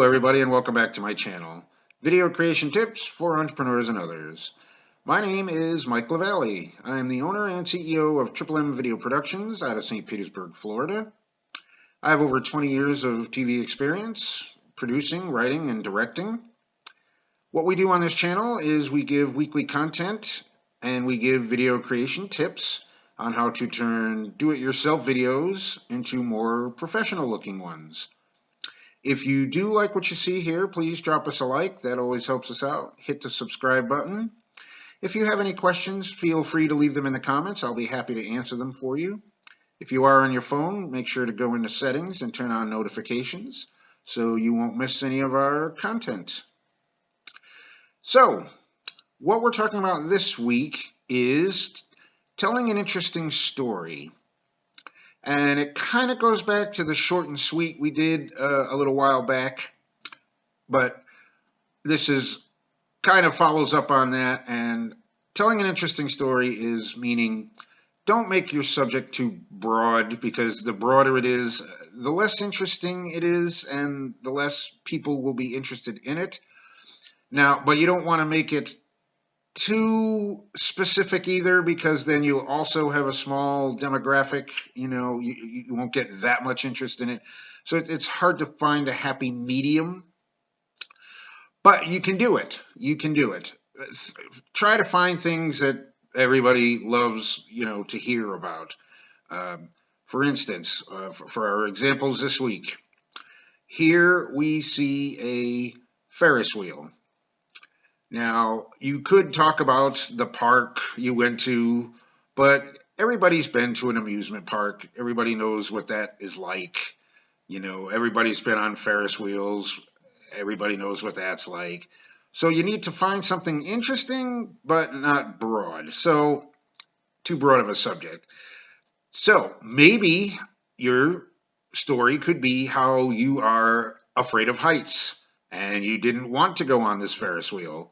everybody, and welcome back to my channel, Video Creation Tips for Entrepreneurs and Others. My name is Mike LaValle. I am the owner and CEO of Triple M Video Productions out of St. Petersburg, Florida. I have over 20 years of TV experience, producing, writing, and directing. What we do on this channel is we give weekly content and we give video creation tips on how to turn do-it-yourself videos into more professional-looking ones. If you do like what you see here, please drop us a like. That always helps us out. Hit the subscribe button. If you have any questions, feel free to leave them in the comments. I'll be happy to answer them for you. If you are on your phone, make sure to go into settings and turn on notifications so you won't miss any of our content. So, what we're talking about this week is telling an interesting story. And it kind of goes back to the short and sweet we did a little while back, but this is kind of follows up on that. And telling an interesting story is meaning don't make your subject too broad, because the broader it is, the less interesting it is, and the less people will be interested in it. Now, but you don't want to make it too specific either, because then you'll also have a small demographic. You won't get that much interest in it. So it's hard to find a happy medium, but you can do it. Try to find things that everybody loves, to hear about. For instance, for our examples this week, here we see a Ferris wheel. Now, you could talk about the park you went to, but everybody's been to an amusement park. Everybody knows what that is like. Everybody's been on Ferris wheels. Everybody knows what that's like. So you need to find something interesting, but not broad. So, too broad of a subject. So, maybe your story could be how you are afraid of heights and you didn't want to go on this Ferris wheel,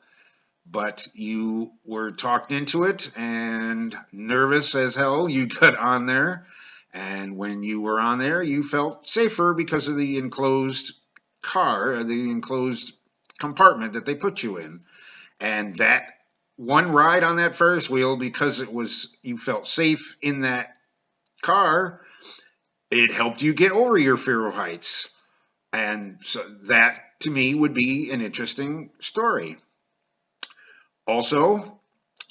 but you were talked into it, and nervous as hell, you got on there. And when you were on there, you felt safer because of the enclosed car, the enclosed compartment that they put you in. And that one ride on that Ferris wheel, because you felt safe in that car, it helped you get over your fear of heights. And so that, to me, would be an interesting story. Also,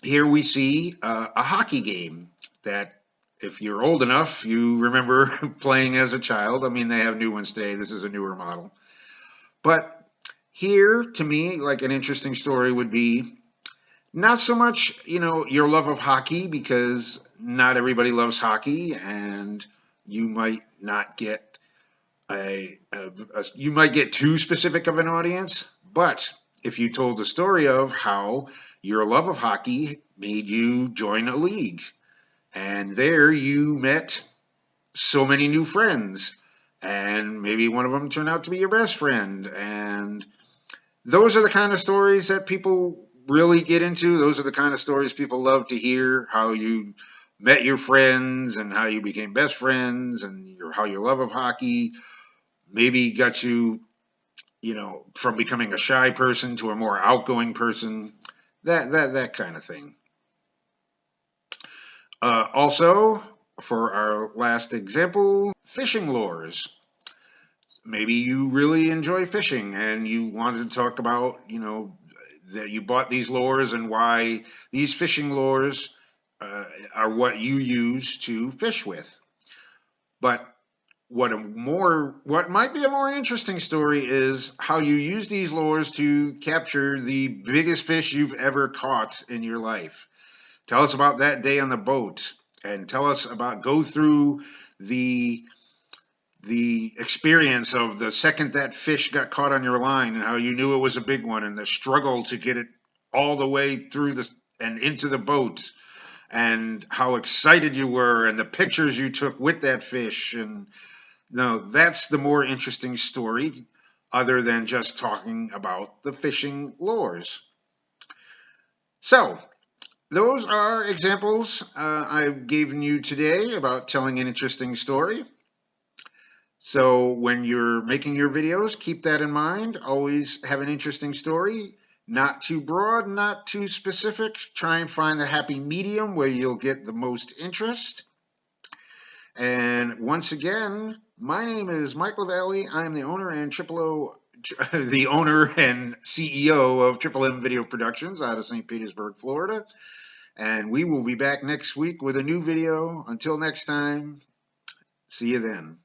here we see a hockey game that, if you're old enough, you remember playing as a child. I mean, they have new ones today. This is a newer model. But here, to me, like an interesting story would be not so much, your love of hockey, because not everybody loves hockey, and you might not get you might get too specific of an audience. But if you told the story of how your love of hockey made you join a league, and there you met so many new friends, and maybe one of them turned out to be your best friend, and those are the kind of stories that people really get into. Those are the kind of stories people love to hear, how you met your friends and how you became best friends, and how your love of hockey maybe got you, from becoming a shy person to a more outgoing person, that kind of thing. Also, for our last example, fishing lures. Maybe you really enjoy fishing and you wanted to talk about, that you bought these lures and why these fishing lures are what you use to fish with. But what might be a more interesting story is how you use these lures to capture the biggest fish you've ever caught in your life. Tell us about that day on the boat, and tell us about go through the experience of the second that fish got caught on your line, and how you knew it was a big one, and the struggle to get it all the way through and into the boat, and how excited you were, and the pictures you took with that fish. And no, that's the more interesting story, other than just talking about the fishing lures. So, those are examples I've given you today about telling an interesting story. So when you're making your videos, keep that in mind. Always have an interesting story. Not too broad, not too specific. Try and find the happy medium where you'll get the most interest. And once again, my name is Mike LaValle. I am the owner and the owner and CEO of Triple M Video Productions out of St. Petersburg, Florida. And we will be back next week with a new video. Until next time, see you then.